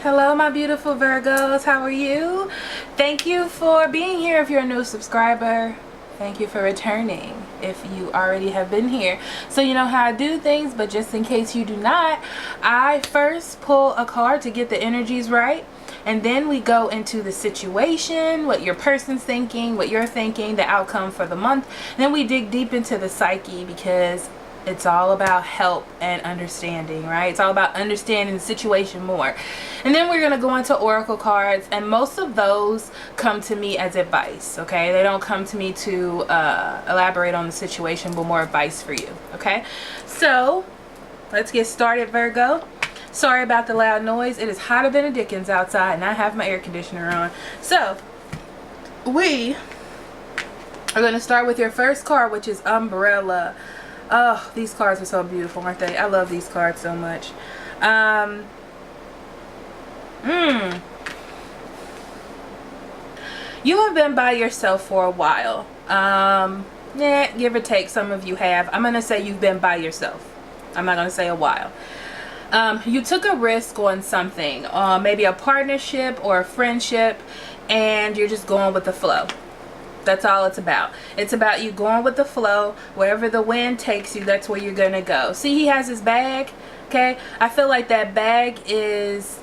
Hello my beautiful Virgos, how are you? Thank you for being here if you're a new subscriber. Thank you for returning if you already have been here. So you know how I do things, but just in case you do not, I first pull a card to get the energies right. And then we go into the situation, what your person's thinking, what you're thinking, the outcome for the month. And then we dig deep into the psyche because it's all about help and understanding, right? It's all about understanding the situation more. And then we're going to go into oracle cards, and most of those come to me as advice, okay? They don't come to me to elaborate on the situation, but more advice for you, okay? So let's get started, Virgo. Sorry about the loud noise. It is hotter than a Dickens outside, and I have my air conditioner on. So we are going to start with your first card, which is Umbrella. Oh, these cards are so beautiful, aren't they? I love these cards so much. You have been by yourself for a while. Yeah, give or take, some of you have. I'm going to say you've been by yourself. I'm not going to say a while. You took a risk on something, maybe a partnership or a friendship, and you're just going with the flow. That's all it's about. It's about you going with the flow. Wherever the wind takes you, that's where you're going to go. See, he has his bag, okay? I feel like that bag is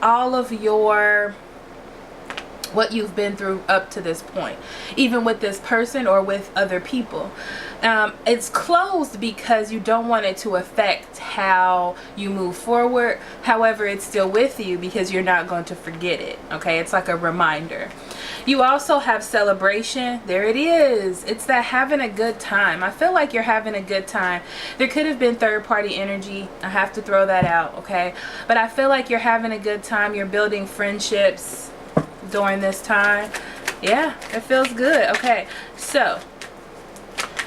all of what you've been through up to this point, even with this person or with other people. It's closed because you don't want it to affect how you move forward. However, it's still with you because you're not going to forget it, okay? It's like a reminder. You also have celebration. There it is. It's that having a good time. I feel like you're having a good time. There could have been third-party energy. I have to throw that out, okay? But I feel like you're having a good time. You're building friendships during this time. Yeah, it feels good. Okay, so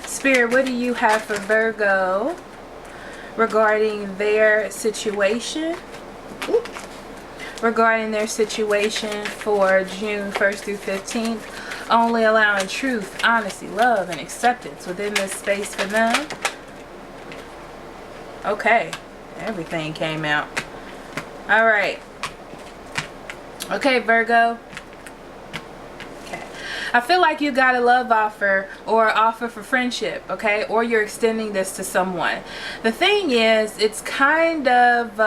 Spirit, what do you have for Virgo regarding their situation? Ooh. Regarding their situation for June 1st through 15th, only allowing truth, honesty, love, and acceptance within this space for them. Okay, everything came out. All right. Okay, Virgo. Okay. I feel like you got a love offer or offer for friendship, okay? Or you're extending this to someone. The thing is, it's kind of,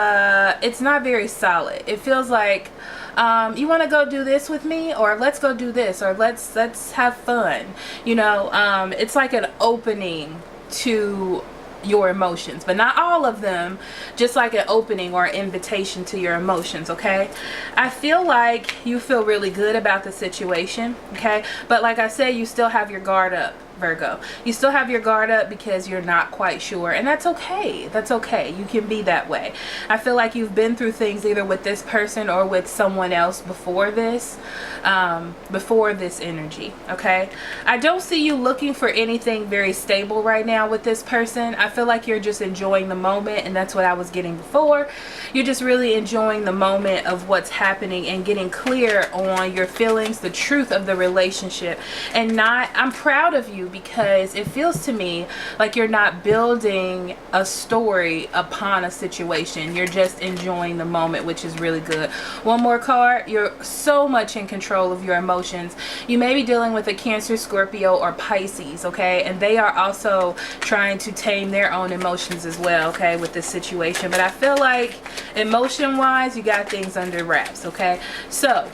it's not very solid. It feels like, you want to go do this with me, or let's go do this, or let's have fun. You know, it's like an opening to your emotions, but not all of them, just like an opening or invitation to your emotions, okay? I feel like you feel really good about the situation, okay? But like I said, you still have your guard up, Virgo. You still have your guard up because you're not quite sure, and that's okay. That's okay. You can be that way. I feel like you've been through things either with this person or with someone else before this energy, okay? I don't see you looking for anything very stable right now with this person. I feel like you're just enjoying the moment, and that's what I was getting before. You're just really enjoying the moment of what's happening and getting clear on your feelings, the truth of the relationship, and I'm proud of you because it feels to me like you're not building a story upon a situation. You're just enjoying the moment, which is really good. One more card. You're so much in control of your emotions. You may be dealing with a Cancer, Scorpio, or Pisces, okay? And they are also trying to tame their own emotions as well, okay, with this situation. But I feel like emotion-wise, you got things under wraps, okay? So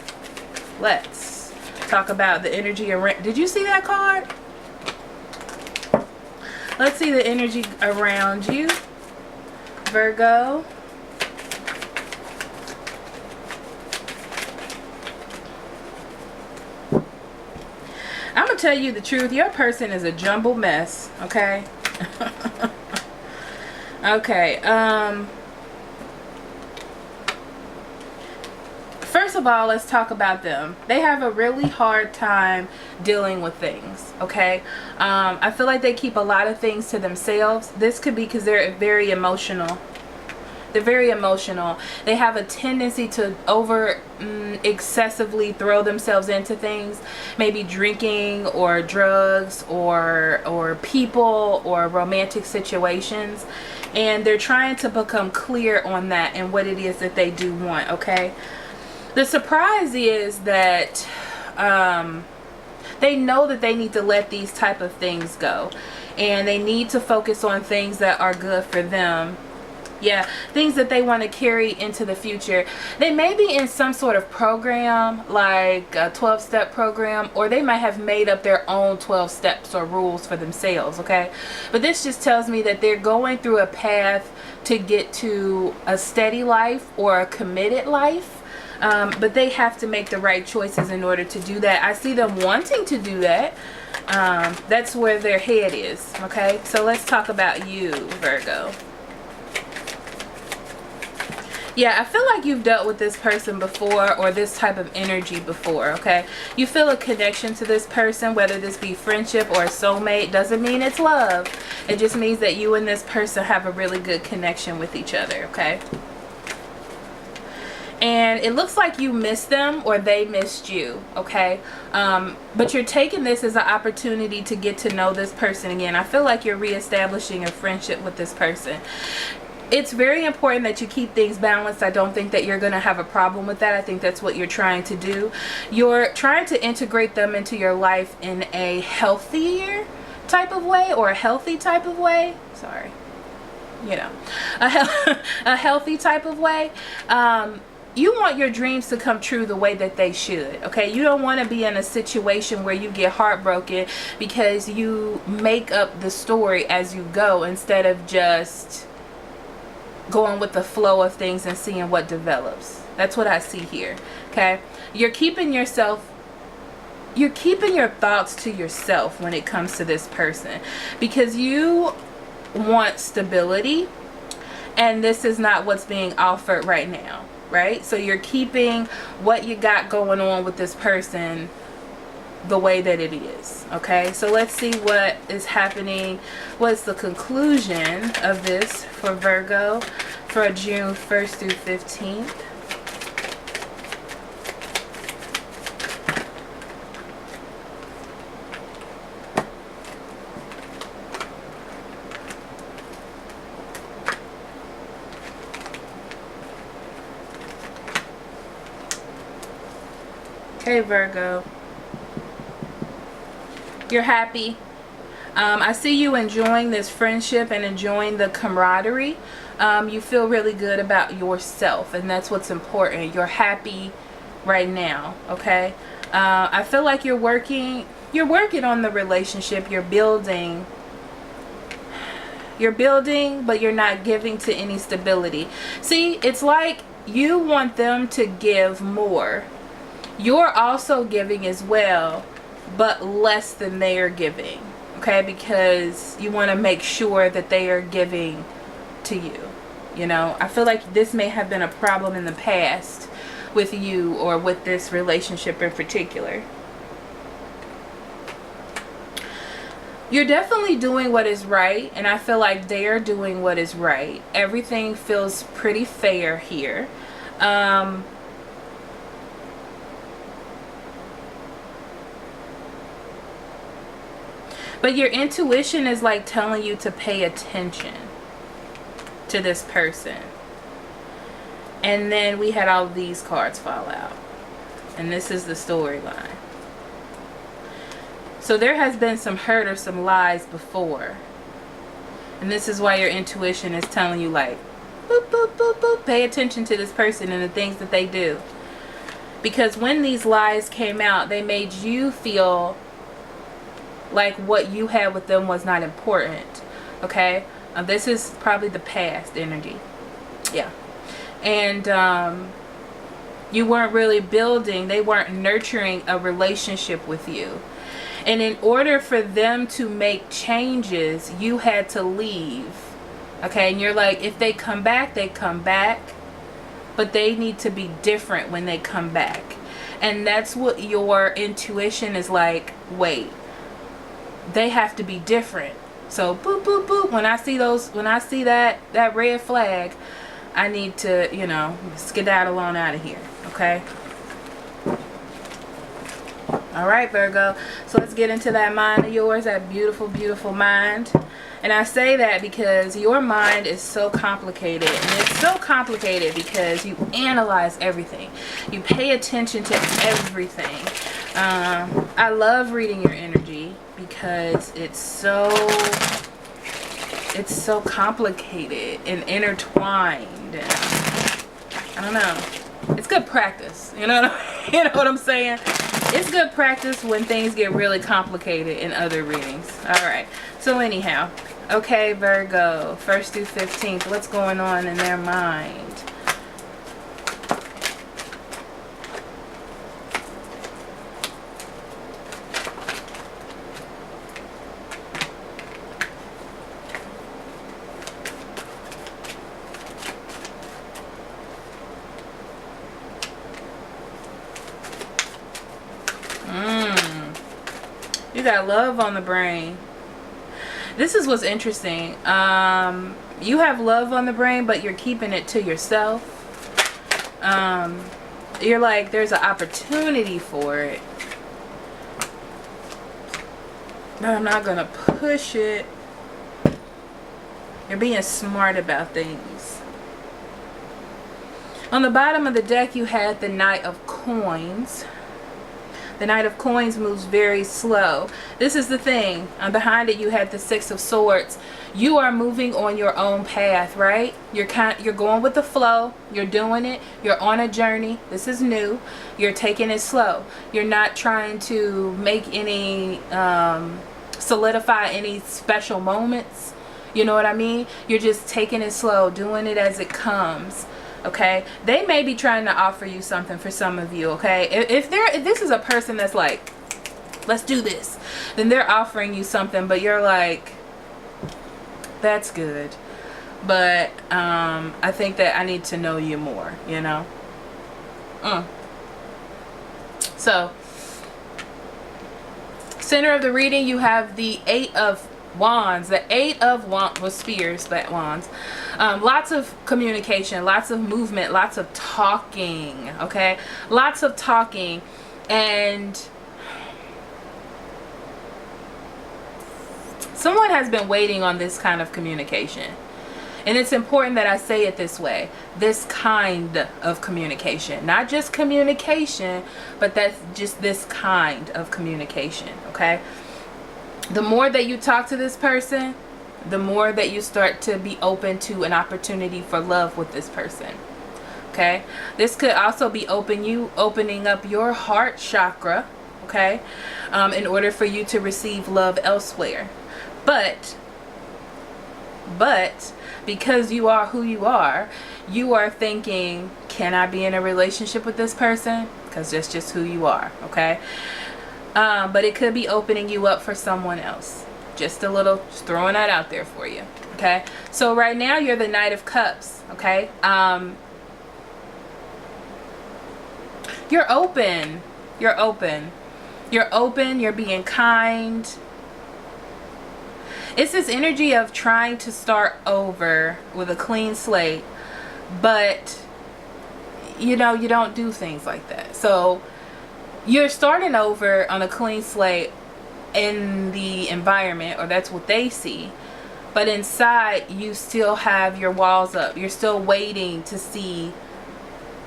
let's talk about the energy around. Did you see that card? Let's see the energy around you, Virgo. I'm going to tell you the truth. Your person is a jumbled mess, okay? Okay. First of all, let's talk about them. They have a really hard time dealing with things, okay? I feel like they keep a lot of things to themselves. This could be because they're very emotional. They're very emotional. They have a tendency to excessively throw themselves into things, maybe drinking or drugs or people or romantic situations. And they're trying to become clear on that and what it is that they do want, okay? The surprise is that they know that they need to let these type of things go. And they need to focus on things that are good for them. Yeah, things that they want to carry into the future. They may be in some sort of program, like a 12-step program, or they might have made up their own 12 steps or rules for themselves, okay? But this just tells me that they're going through a path to get to a steady life or a committed life. But they have to make the right choices in order to do that. I see them wanting to do that. That's where their head is, okay? So let's talk about you, Virgo. Yeah, I feel like you've dealt with this person before, or this type of energy before, okay? You feel a connection to this person, whether this be friendship or a soulmate. Doesn't mean it's love. It just means that you and this person have a really good connection with each other, okay? And it looks like you missed them or they missed you, okay? But you're taking this as an opportunity to get to know this person again. I feel like you're reestablishing a friendship with this person. It's very important that you keep things balanced. I don't think that you're going to have a problem with that. I think that's what you're trying to do. You're trying to integrate them into your life in a healthier type of way, or a healthy type of way. Sorry. You know, a healthy type of way. You want your dreams to come true the way that they should, okay? You don't want to be in a situation where you get heartbroken because you make up the story as you go instead of just going with the flow of things and seeing what develops. That's what I see here, okay? You're keeping your thoughts to yourself when it comes to this person, because you want stability, and this is not what's being offered right now, right? So you're keeping what you got going on with this person the way that it is, okay? So let's see what is happening. What's the conclusion of this for Virgo for June 1st through 15th? Okay, Virgo. You're happy. I see you enjoying this friendship and enjoying the camaraderie. You feel really good about yourself, and that's what's important. You're happy right now, okay? I feel like you're working on the relationship. You're building, but you're not giving to any stability. See, it's like you want them to give more. You're also giving as well, but less than they are giving, okay? Because you want to make sure that they are giving to you. You know, I feel like this may have been a problem in the past with you, or with this relationship in particular. You're definitely doing what is right, and I feel like they're doing what is right. Everything feels pretty fair here. But your intuition is like telling you to pay attention to this person. And then we had all of these cards fall out. And this is the storyline. So there has been some hurt or some lies before. And this is why your intuition is telling you, like, boop, boop, boop, boop, pay attention to this person and the things that they do. Because when these lies came out, they made you feel like what you had with them was not important, okay? This is probably the past energy, yeah. And you weren't really building, they weren't nurturing a relationship with you. And in order for them to make changes, you had to leave, okay? And you're like, if they come back, they come back, but they need to be different when they come back. And that's what your intuition is like, wait, they have to be different. So boop, boop, boop. When I see that red flag, I need to, you know, skedaddle on out of here, okay? All right, Virgo. So let's get into that mind of yours, that beautiful, beautiful mind. And I say that because your mind is so complicated. And it's so complicated because you analyze everything. You pay attention to everything. I love reading your energy because it's so complicated and intertwined. And I don't know. It's good practice. You know what I'm saying? It's good practice when things get really complicated in other readings. Alright, so anyhow. Okay, Virgo, 1st through 15th. What's going on in their mind? You got love on the brain. This is what's interesting. You have love on the brain, but you're keeping it to yourself. You're like, there's an opportunity for it, but I'm not gonna push it. You're being smart about things. On the bottom of the deck, you had the Knight of Coins. The Knight of Coins moves very slow. This is the thing. Behind it, you had the Six of Swords. You are moving on your own path, right? You're going with the flow. You're doing it. You're on a journey. This is new. You're taking it slow. You're not trying to make any, solidify any special moments. You know what I mean? You're just taking it slow, doing it as it comes. Okay, they may be trying to offer you something for some of you. Okay, if this is a person that's like, let's do this, then they're offering you something, but you're like, that's good, but I think that I need to know you more, you know. So center of the reading, you have the Eight of Wands. The Eight of Wands was spears, but wands. Lots of communication, lots of movement, lots of talking. Okay, lots of talking, and someone has been waiting on this kind of communication. And it's important that I say it this way. This kind of communication. Not just communication, but that's just this kind of communication. Okay? The more that you talk to this person, the more that you start to be open to an opportunity for love with this person. Okay? This could also be opening up your heart chakra. Okay? In order for you to receive love elsewhere. But because you are who you are thinking, can I be in a relationship with this person? Because that's just who you are. Okay? But it could be opening you up for someone else. Just throwing that out there for you. Okay? So right now you're the Knight of Cups. Okay? You're open. You're open. You're open. You're being kind. It's this energy of trying to start over with a clean slate. But, you know, you don't do things like that. So you're starting over on a clean slate in the environment, or that's what they see. But inside, you still have your walls up. You're still waiting to see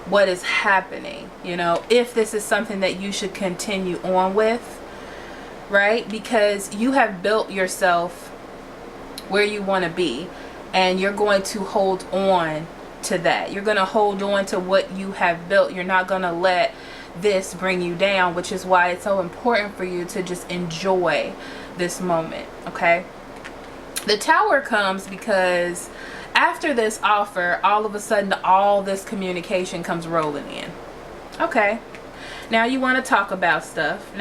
what is happening. You know, if this is something that you should continue on with, right? Because you have built yourself where you want to be, and you're going to hold on to that. You're going to hold on to what you have built. You're not going to let this bring you down, which is why it's so important for you to just enjoy this moment. Okay? The Tower comes because after this offer, all of a sudden all this communication comes rolling in. Okay, now you want to talk about stuff.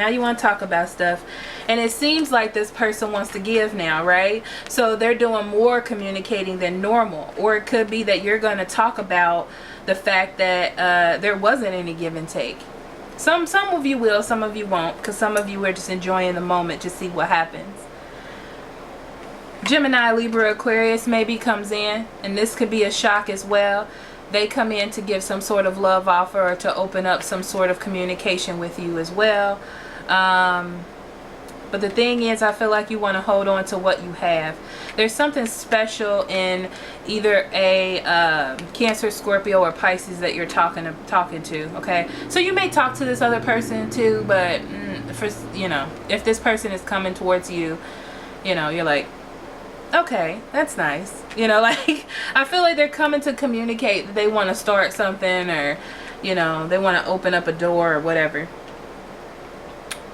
And it seems like this person wants to give now, right? So they're doing more communicating than normal. Or it could be that you're going to talk about the fact that there wasn't any give and take. Some of you will, some of you won't, because some of you are just enjoying the moment to see what happens. Gemini, Libra, Aquarius maybe comes in, and this could be a shock as well. They come in to give some sort of love offer or to open up some sort of communication with you as well. But the thing is, I feel like you want to hold on to what you have. There's something special in either a Cancer, Scorpio, or Pisces that you're talking to. Okay, so you may talk to this other person too, but for if this person is coming towards you, you're like, okay, that's nice. Like I feel like they're coming to communicate that they want to start something, or they want to open up a door or whatever.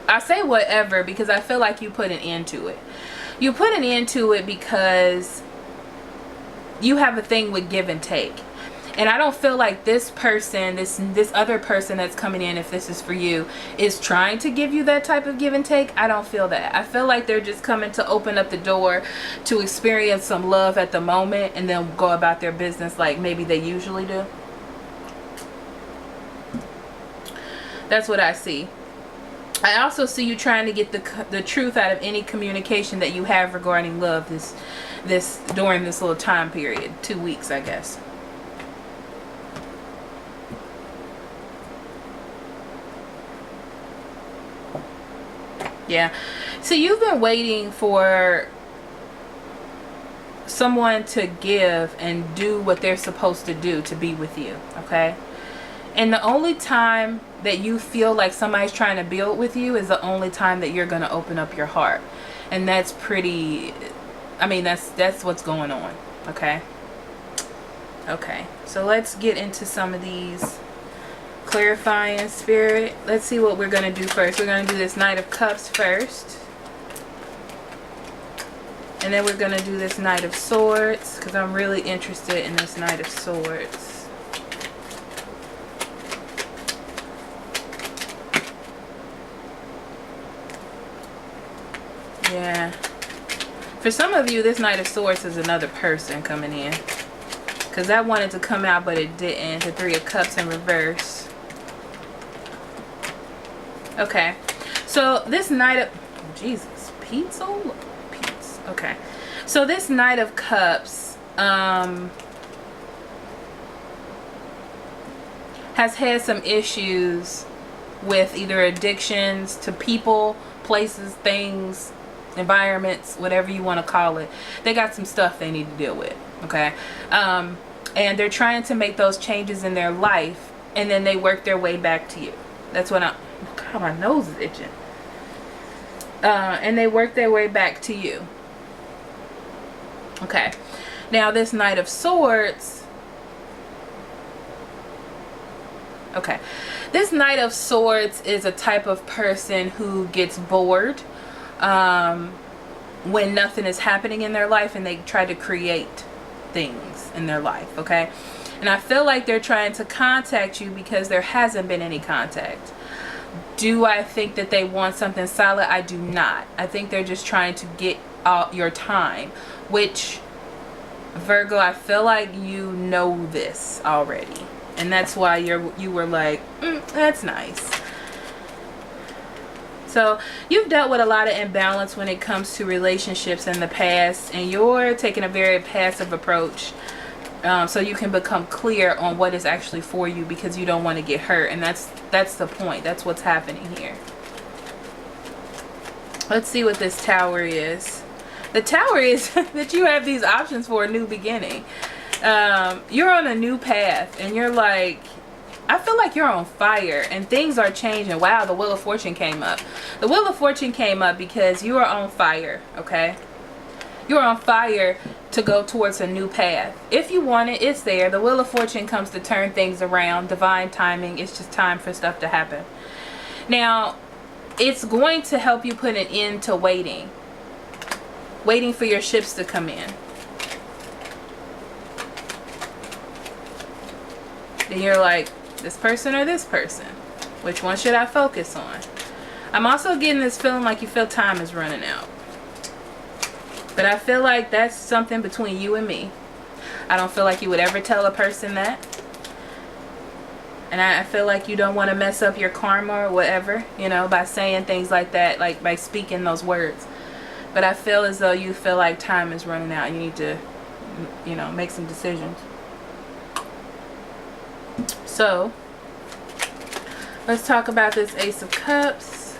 I say whatever because I feel like you put an end to it. You put an end to it because you have a thing with give and take. And I don't feel like this person, this other person that's coming in, if this is for you, is trying to give you that type of give and take. I don't feel that. I feel like they're just coming to open up the door to experience some love at the moment and then go about their business like maybe they usually do. That's what I see. I also see you trying to get the truth out of any communication that you have regarding love this during this little time period, 2 weeks, I guess. Yeah. So you've been waiting for someone to give and do what they're supposed to do to be with you, okay? And the only time that you feel like somebody's trying to build with you is the only time that you're going to open up your heart. And that's pretty, that's what's going on, okay? Okay, so let's get into some of these clarifying, Spirit. Let's see what we're going to do first. We're going to do this Knight of Cups first. And then we're going to do this Knight of Swords, because I'm really interested in this Knight of Swords. Yeah. For some of you, this Knight of Swords is another person coming in. Because that wanted to come out, but it didn't. The Three of Cups in reverse. Okay. So this Knight of... Jesus. Pizza? Okay. So this Knight of Cups has had some issues with either addictions to people, places, things, environments, whatever you want to call it. They got some stuff they need to deal with, okay? And they're trying to make those changes in their life, and then they work their way back to you. That's what God, my nose is itching. And they work their way back to you. Okay. Now this Knight of Swords. Okay. This Knight of Swords is a type of person who gets bored when nothing is happening in their life, and they try to create things in their life, okay? And I feel like they're trying to contact you because there hasn't been any contact. Do I think that they want something solid? I do not. I think they're just trying to get your time, which, Virgo, I feel like you know this already. And that's why you were like, that's nice. So you've dealt with a lot of imbalance when it comes to relationships in the past, and you're taking a very passive approach, so you can become clear on what is actually for you, because you don't want to get hurt. And that's the point. That's what's happening here. Let's see what this Tower is. The Tower is that you have these options for a new beginning. You're on a new path, and you're like, I feel like you're on fire and things are changing. Wow, the Wheel of Fortune came up. The Wheel of Fortune came up because you are on fire, okay? You're on fire to go towards a new path. If you want it, it's there. The Wheel of Fortune comes to turn things around. Divine timing. It's just time for stuff to happen. Now, it's going to help you put an end to waiting. Waiting for your ships to come in. Then you're like, this person or this person? Which one should I focus on? I'm also getting this feeling like you feel time is running out. But I feel like that's something between you and me. I don't feel like you would ever tell a person that. And I feel like you don't want to mess up your karma or whatever, by saying things like that, like by speaking those words. But I feel as though you feel like time is running out. You need to, you know, make some decisions. So, let's talk about this Ace of Cups.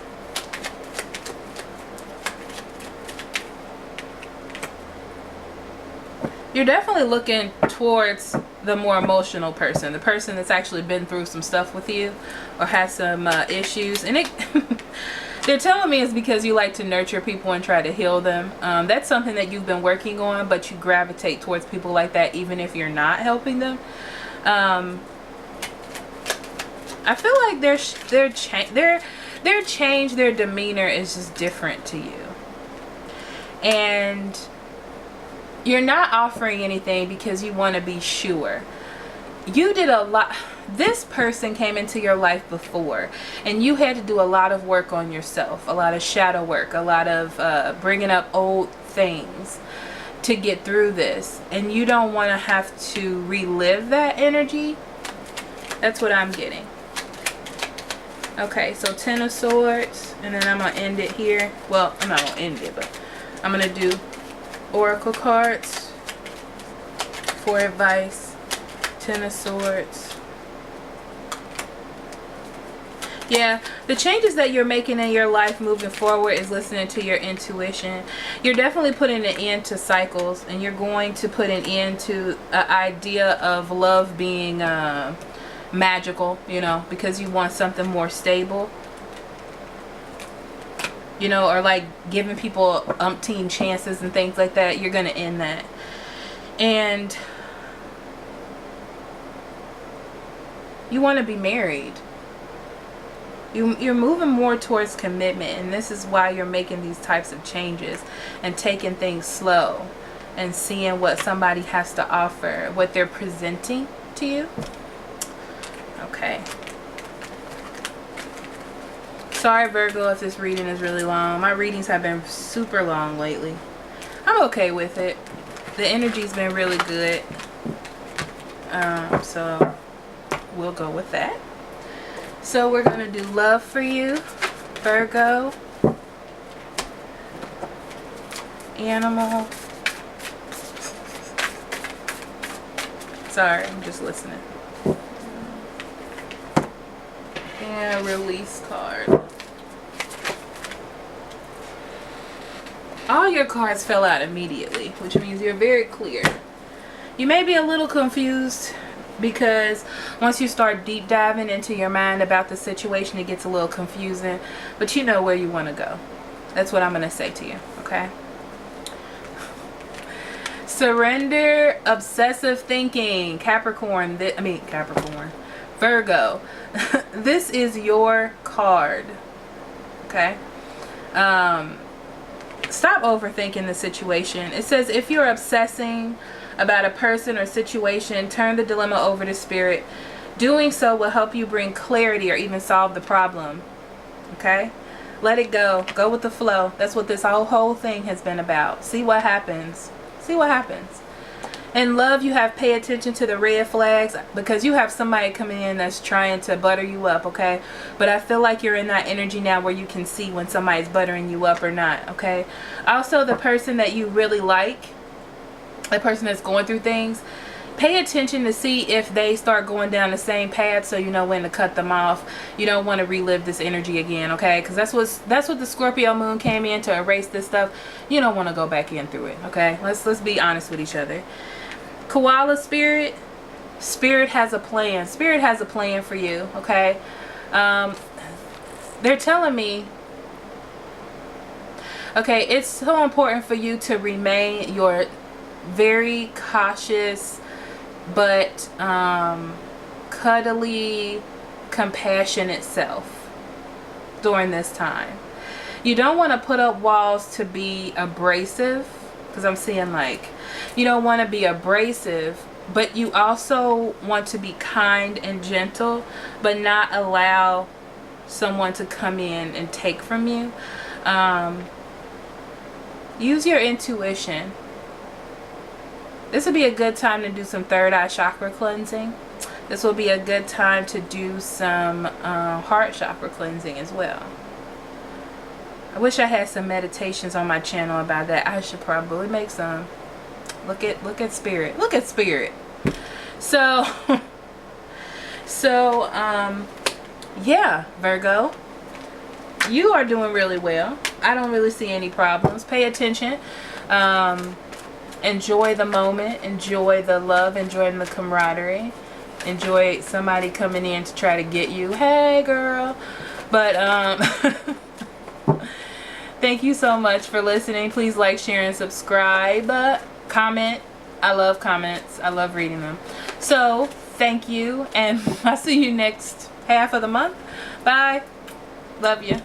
You're definitely looking towards the more emotional person. The person that's actually been through some stuff with you or has some issues. And it... They're telling me it's because you like to nurture people and try to heal them. That's something that you've been working on, but you gravitate towards people like that even if you're not helping them. I feel like their change, their demeanor is just different to you. And you're not offering anything because you want to be sure. You did a lot. This person came into your life before, and you had to do a lot of work on yourself, a lot of shadow work, a lot of bringing up old things to get through this, and you don't want to have to relive that energy. That's what I'm getting. Okay, so 10 of Swords, and then I'm going to end it here. Well, I'm not going to end it, but I'm going to do Oracle cards for advice. 10 of Swords. Yeah, the changes that you're making in your life moving forward is listening to your intuition. You're definitely putting an end to cycles, and you're going to put an end to an idea of love being magical, you know, because you want something more stable. You know, or like giving people umpteen chances and things like that. You're going to end that. And you want to be married. You're moving more towards commitment, and this is why you're making these types of changes and taking things slow and seeing what somebody has to offer, what they're presenting to you. Okay. Sorry, Virgo, if this reading is really long. My readings have been super long lately. I'm okay with it. The energy's been really good. So we'll go with that. So we're going to do love for you, Virgo. Animal. Sorry, I'm just listening. And release card. All your cards fell out immediately, which means you're very clear. You may be a little confused because once you start deep diving into your mind about the situation, it gets a little confusing, but you know where you want to go. That's what I'm going to say to you, okay? Surrender, obsessive thinking, Capricorn, Virgo. This is your card, okay? Stop overthinking the situation. It says if you're obsessing about a person or situation, turn the dilemma over to spirit. Doing so will help you bring clarity or even solve the problem. Okay? Let it go. Go with the flow. That's what this whole thing has been about. See what happens. See what happens. In love, you have pay attention to the red flags because you have somebody coming in that's trying to butter you up, okay? But I feel like you're in that energy now where you can see when somebody's buttering you up or not, okay? Also, the person that you really like, the person that's going through things, pay attention to see if they start going down the same path so you know when to cut them off. You don't want to relive this energy again, okay? Because that's what the Scorpio moon came in to erase this stuff. You don't want to go back in through it, okay? Let's be honest with each other. Koala spirit has a plan. Spirit has a plan for you, okay? They're telling me, okay, it's so important for you to remain your very cautious but cuddly, compassionate self during this time. You don't want to put up walls to be abrasive, because I'm seeing like you don't want to be abrasive, but you also want to be kind and gentle, but not allow someone to come in and take from you. Use your intuition. This would be a good time to do some third eye chakra cleansing. This will be a good time to do some heart chakra cleansing as well. I wish I had some meditations on my channel about that. I should probably make some. Look at spirit. Look at spirit. So yeah, Virgo, you are doing really well. I don't really see any problems. Pay attention. Enjoy the moment. Enjoy the love. Enjoy the camaraderie. Enjoy somebody coming in to try to get you. Hey, girl. But thank you so much for listening. Please like, share, and subscribe. Comment. I love comments. I love reading them. So thank you, and I'll see you next half of the month. Bye. Love you.